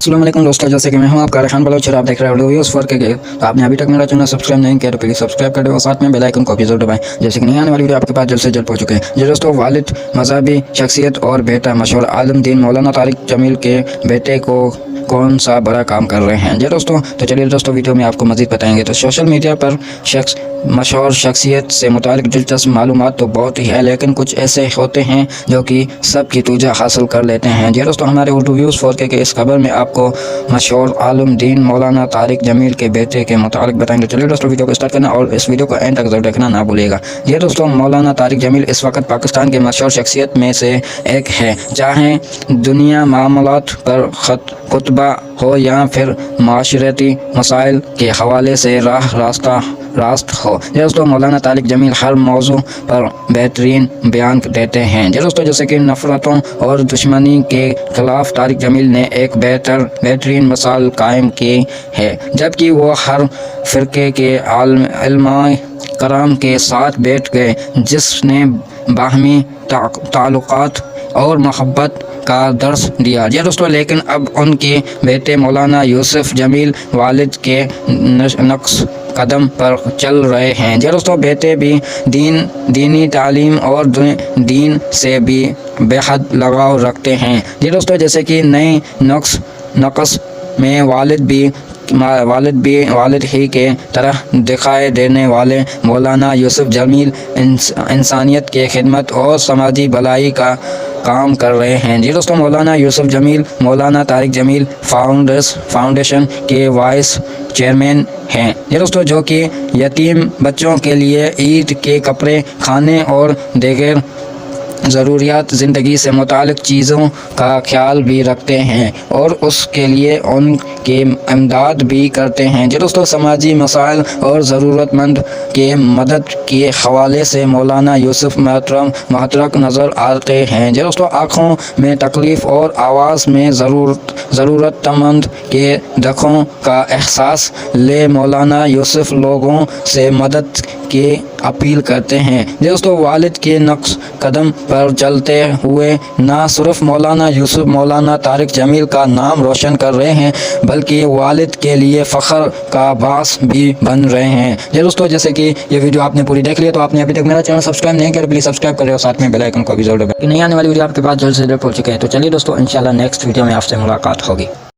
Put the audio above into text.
अस्सलाम वालेकुम दोस्तों, जैसे कि मैं हूं आपका रेहान बलोच और आप देख रहे हैं वीडियोस फॉर के। तो आपने अभी तक मेरा चैनल सब्सक्राइब नहीं किया तो प्लीज़ सब्सक्राइब कर दो और साथ में बेल आइकन को भी जरूर दबाएं, जैसे कि नहीं आने वाली वीडियो आपके पास जल्द से जल्द पहुंच चुके हैं। जी दोस्तों, वालिद मज़हबी शख्सियत और बेटा मशहूर आलम दीन मौलाना तारिक जमील के बेटे को कौन सा बड़ा काम कर रहे हैं। जी दोस्तों, तो चलिए दोस्तों वीडियो में आपको मज़ीद बताएंगे। तो सोशल मीडिया पर मशहूर शख्सियत से मुतालिक दिलचस्प मालूमात तो बहुत ही है, लेकिन कुछ ऐसे होते हैं जो कि सबकी तवज्जो हासिल कर लेते हैं। जी दोस्तों, हमारे उर्दू व्यूज़ 4K के इस खबर में आपको मशहूर आलम दीन मौलाना तारिक जमील के बेटे के मुतालिक बताएंगे। चलिए दोस्तों वीडियो को स्टार्ट करना और इस वीडियो को एंड तक जरूर देखना ना भूलिएगा। ये दोस्तों, मौलाना तारिक जमील इस वक्त पाकिस्तान के मशहूर शख्सियत में से एक है, चाहे दुनिया मामलात पर खुतबा हो या फिर माशरती मसाइल के हवाले से रास्त हो। दोस्तों, मौलाना तारिक जमील हर मौजू पर बेहतरीन बयान देते हैं। दोस्तों, जैसे कि नफरतों और दुश्मनी के खिलाफ तारिक जमील ने एक बेहतरीन मिसाल कायम की है, जबकि वो हर फ़िरके के उलमाए कराम के साथ बैठ गए, जिसने बाहमी ताल्लुकात और मोहब्बत का दर्स दिया। जी दोस्तों, लेकिन अब उनके बेटे मौलाना यूसुफ जमील वालिद के नक्श कदम पर चल रहे हैं। जी दोस्तों, बेटे भी दीनी तालीम और दीन से भी बेहद लगाव रखते हैं। जी दोस्तों, जैसे कि नए नक्श में वालिद ही के तरह दिखाई देने वाले मौलाना यूसुफ जमील इंसानियत के खिदमत और समाजी भलाई का काम कर रहे हैं। जी दोस्तों, मौलाना यूसुफ जमील मौलाना तारिक जमील फाउंडेशन के वाइस चेयरमैन हैं। जी दोस्तों, जो कि यतीम बच्चों के लिए ईद के कपड़े, खाने और दीगर ज़रूरियात ज़िंदगी से मुतालिक चीज़ों का ख्याल भी रखते हैं और उसके लिए उनके इमदाद भी करते हैं। जी दोस्तों, समाजी मसाइल और ज़रूरतमंद के मदद के हवाले से मौलाना यूसुफ मुतरक नज़र आते हैं। जी दोस्तों, आँखों में तकलीफ़ और आवाज़ में ज़रूरतमंद के दुखों का एहसास ले मौलाना यूसुफ लोगों से मदद की अपील करते हैं। दोस्तों, वालिद के नक्श कदम पर चलते हुए ना सिर्फ मौलाना यूसुफ मौलाना तारिक जमील का नाम रोशन कर रहे हैं, बल्कि वालिद के लिए फ़ख्र का बास भी बन रहे हैं। दोस्तों, जैसे कि ये वीडियो आपने पूरी देख लिया, तो आपने अभी तक मेरा चैनल सब्सक्राइब नहीं किया, प्लीज़ सब्सक्राइब करें और साथ में बेल आइकन को भी जरूर दबाएं। नहीं आने वाली वीडियो आपके पास जल्द से जल्द पहुंच चुके हैं। तो चलिए दोस्तों, इंशाल्लाह नेक्स्ट वीडियो में आपसे मुलाकात होगी।